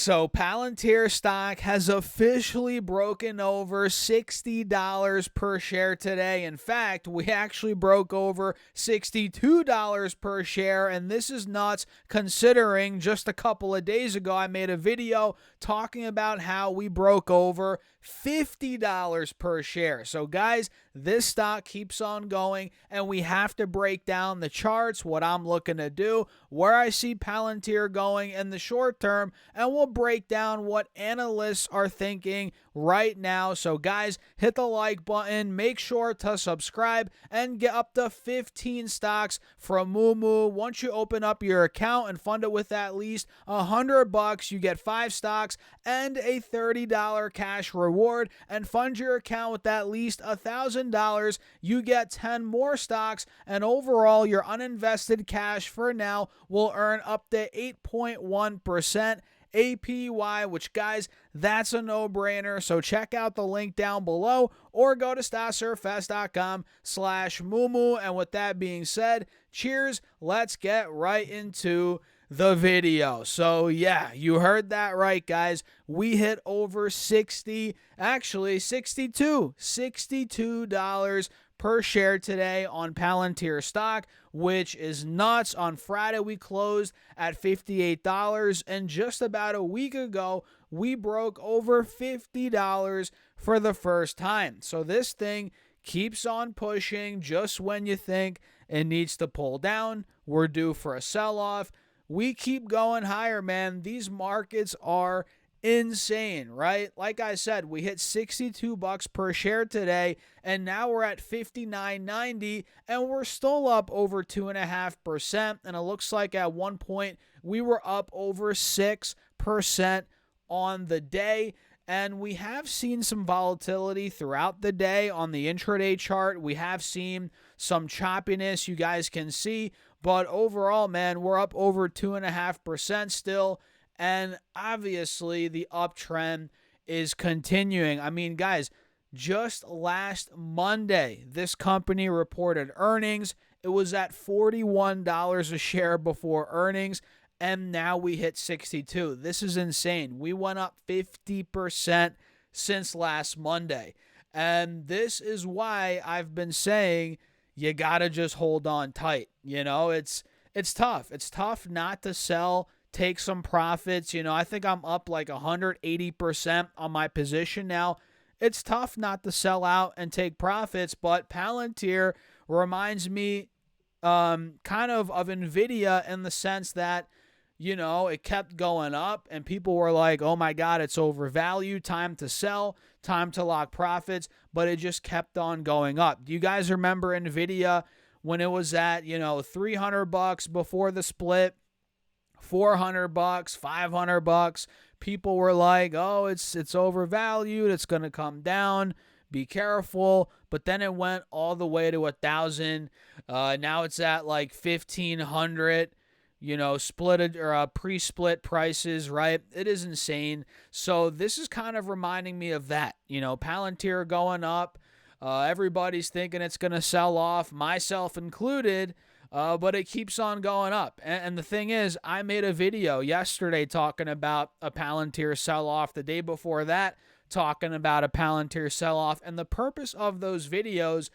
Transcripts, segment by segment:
So Palantir stock has officially broken over $60 per share today. In fact, we actually broke over $62 per share, and this is nuts considering just a couple of days ago I made a video talking about how we broke over $50 per share. So guys, this stock keeps on going, and we have to break down the charts, what I'm looking to do, where I see Palantir going in the short term, and we'll break down what analysts are thinking right now. So guys, hit the like button, make sure to subscribe, and get up to 15 stocks from Moomoo. Once you open up your account and fund it with at least $100, you get 5 stocks and a $30 cash reward, and fund your account with at least $1,000, you get 10 more stocks, and overall your uninvested cash for now will earn up to 8.1% APY, which guys, that's a no-brainer. So check out the link down below or go to stocksurfest.com/Moomoo. And with that being said, cheers. Let's get right into the video. So yeah, you heard that right, guys. We hit over $62 per share today on Palantir stock, which is nuts. On Friday, we closed at $58, and just about a week ago, we broke over $50 for the first time. So this thing keeps on pushing just when you think it needs to pull down. We're due for a sell-off. We keep going higher, man. These markets are insane, right? Like I said, we hit $62 per share today, and now we're at $59.90, and we're still up over 2.5%. And it looks like at one point we were up over 6% on the day. And we have seen some volatility throughout the day on the intraday chart. We have seen some choppiness, you guys can see. But overall, man, we're up over 2.5% still. And obviously, the uptrend is continuing. I mean, guys, just last Monday, this company reported earnings. It was at $41 a share before earnings, and now we hit 62. This is insane. We went up 50% since last Monday. And this is why I've been saying you got to just hold on tight. You know, it's tough. It's tough not to sell, take some profits. You know, I think I'm up like 180% on my position now. It's tough not to sell out and take profits, but Palantir reminds me kind of NVIDIA in the sense that, you know, it kept going up and people were like, oh my God, it's overvalued, time to sell, time to lock profits, but it just kept on going up. Do you guys remember NVIDIA when it was at, you know, $300 before the split, $400, $500? People were like, oh, it's overvalued, it's going to come down, be careful. But then it went all the way to 1,000. Now it's at like 1,500. You know, pre-split prices, right? It is insane. So this is kind of reminding me of that. You know, Palantir going up. Everybody's thinking it's going to sell off, myself included, but it keeps on going up. And the thing is, I made a video yesterday talking about a Palantir sell-off. The day before that, talking about a Palantir sell-off. And the purpose of those videos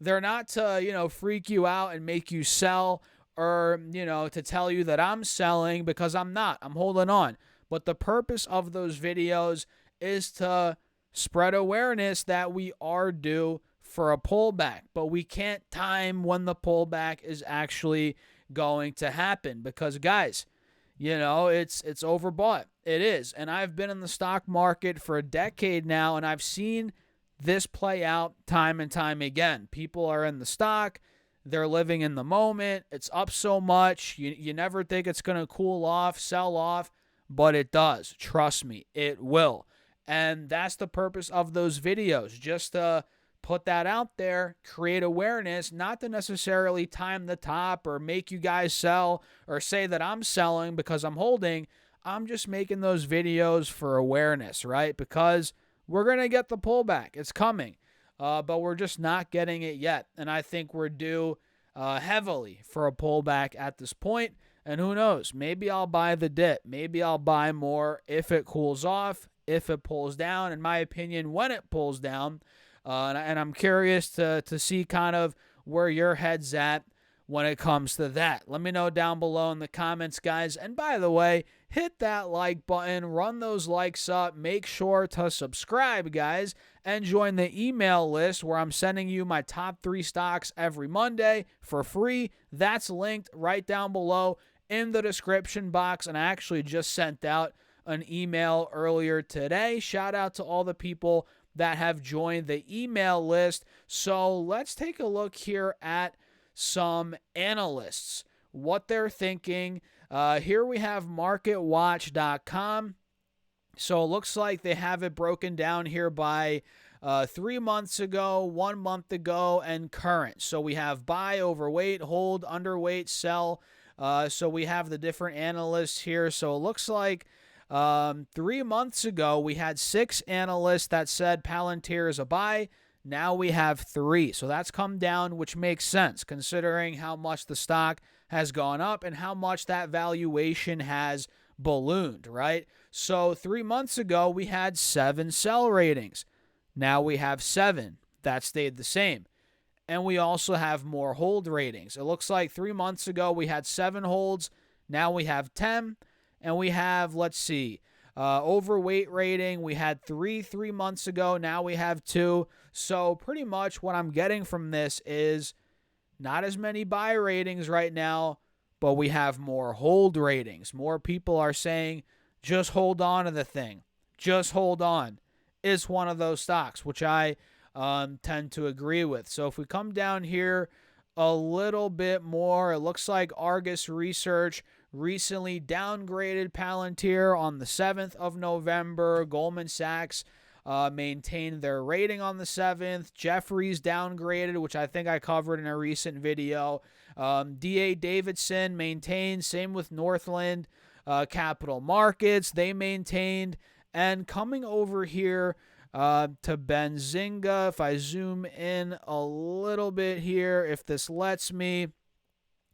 they're not to, you know, freak you out and make you sell, or, you know, to tell you that I'm selling, because I'm not. I'm holding on. But the purpose of those videos is to spread awareness that we are due for a pullback. But we can't time when the pullback is actually going to happen, because, guys, you know, it's overbought. It is. And I've been in the stock market for a decade now, and I've seen this play out time and time again. People are in the stock. They're living in the moment. It's up so much. You never think it's going to cool off, sell off, but it does. Trust me, it will. And that's the purpose of those videos, just to put that out there, create awareness, not to necessarily time the top or make you guys sell or say that I'm selling because I'm holding. I'm just making those videos for awareness, right? Because we're going to get the pullback. It's coming. But we're just not getting it yet. And I think we're due heavily for a pullback at this point. And who knows? Maybe I'll buy the dip. Maybe I'll buy more if it cools off, if it pulls down. In my opinion, when it pulls down. And I'm curious to see kind of where your head's at when it comes to that. Let me know down below in the comments, guys. And by the way, hit that like button, run those likes up, make sure to subscribe, guys, and join the email list where I'm sending you my top 3 stocks every Monday for free. That's linked right down below in the description box, and I actually just sent out an email earlier today. Shout out to all the people that have joined the email list. So let's take a look here at some analysts, what they're thinking. Here we have marketwatch.com. So it looks like they have it broken down here by 3 months ago, 1 month ago, and current. So we have buy, overweight, hold, underweight, sell. So we have the different analysts here. So it looks like 3 months ago, we had 6 analysts that said Palantir is a buy. Now we have 3. So that's come down, which makes sense considering how much the stock has gone up and how much that valuation has ballooned, right? So 3 months ago, we had 7 sell ratings. Now we have 7. That stayed the same. And we also have more hold ratings. It looks like 3 months ago, we had 7 holds. Now we have 10. And we have, let's see, overweight rating. We had 3 months ago. Now we have 2. So pretty much what I'm getting from this is not as many buy ratings right now, but we have more hold ratings. More people are saying, just hold on to the thing. Just hold on. It's one of those stocks, which I tend to agree with. So if we come down here a little bit more, it looks like Argus Research recently downgraded Palantir on the 7th of November. Goldman Sachs maintained their rating on the 7th. Jefferies downgraded, which I think I covered in a recent video. D.A. Davidson maintained. Same with Northland Capital Markets. They maintained. And coming over here to Benzinga, if I zoom in a little bit here, if this lets me,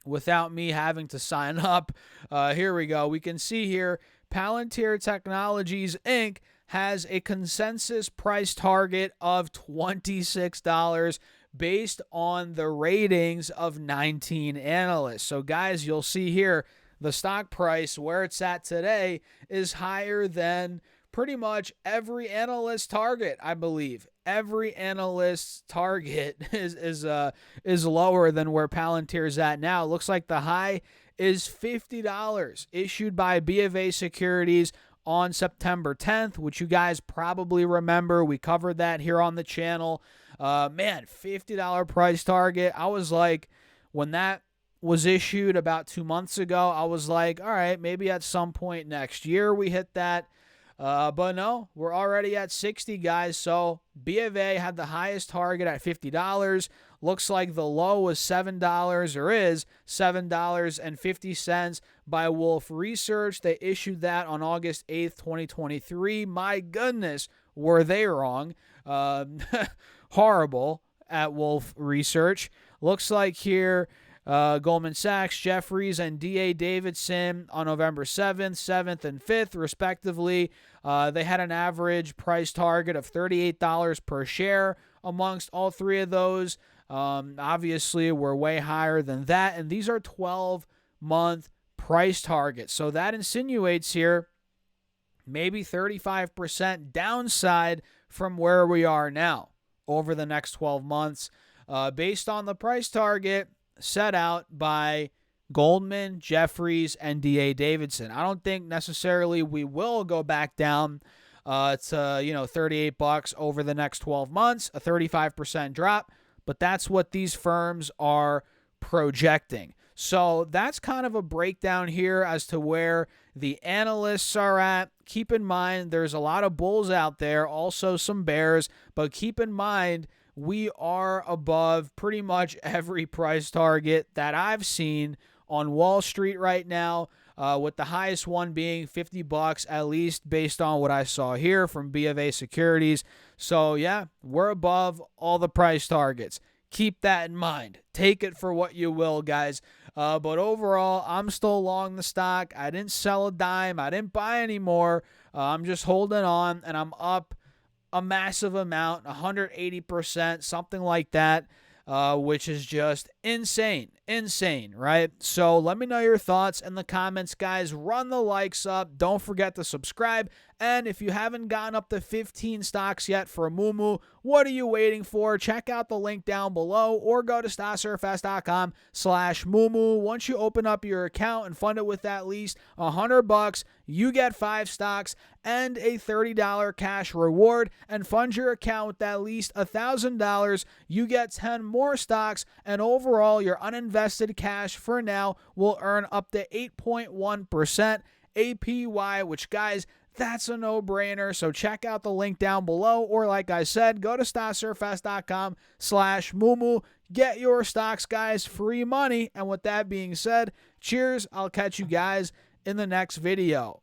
without me having to sign up. Here we go. We can see here Palantir Technologies, Inc. has a consensus price target of $26 based on the ratings of 19 analysts. So, guys, you'll see here the stock price, where it's at today, is higher than pretty much every analyst target, I believe. Every analyst's target is lower than where Palantir's at now. It looks like the high is $50 issued by BofA Securities on September 10th, which you guys probably remember. We covered that here on the channel. Man, $50 price target. I was like, when that was issued about 2 months ago, I was like, all right, maybe at some point next year we hit that. But no, we're already at 60, guys. So BofA had the highest target at $50. Looks like the low was $7, or is $7.50 by Wolf Research. They issued that on August 8th, 2023. My goodness, were they wrong? Horrible at Wolf Research. Looks like here Goldman Sachs, Jefferies, and D.A. Davidson on November 7th, 7th, and 5th, respectively. They had an average price target of $38 per share amongst all 3 of those. Obviously, we're way higher than that, and these are 12-month price targets. So that insinuates here maybe 35% downside from where we are now over the next 12 months based on the price target set out by Goldman, Jefferies, and D.A. Davidson. I don't think necessarily we will go back down to $38 over the next 12 months, a 35% drop, but that's what these firms are projecting. So that's kind of a breakdown here as to where the analysts are at. Keep in mind, there's a lot of bulls out there, also some bears, but keep in mind, we are above pretty much every price target that I've seen on Wall Street right now, with the highest one being $50, at least based on what I saw here from BofA Securities. So, yeah, we're above all the price targets. Keep that in mind. Take it for what you will, guys. But overall, I'm still long the stock. I didn't sell a dime. I didn't buy any more. I'm just holding on, and I'm up a massive amount, 180%, something like that, which is just insane, right? So let me know your thoughts in the comments, guys. Run the likes up. Don't forget to subscribe. And if you haven't gotten up to 15 stocks yet for Moomoo, what are you waiting for? Check out the link down below or go to stocksurfast.com/Moomoo. Once you open up your account and fund it with at least $100, you get 5 stocks and a $30 cash reward, and fund your account with at least $1,000, you get 10 more stocks, and overall your uninvested cash for now will earn up to 8.1% APY, which, guys, that's a no-brainer. So check out the link down below, or like I said, go to stocksurfast.com/Moomoo. Get your stocks, guys, free money. And with that being said, cheers. I'll catch you guys in the next video.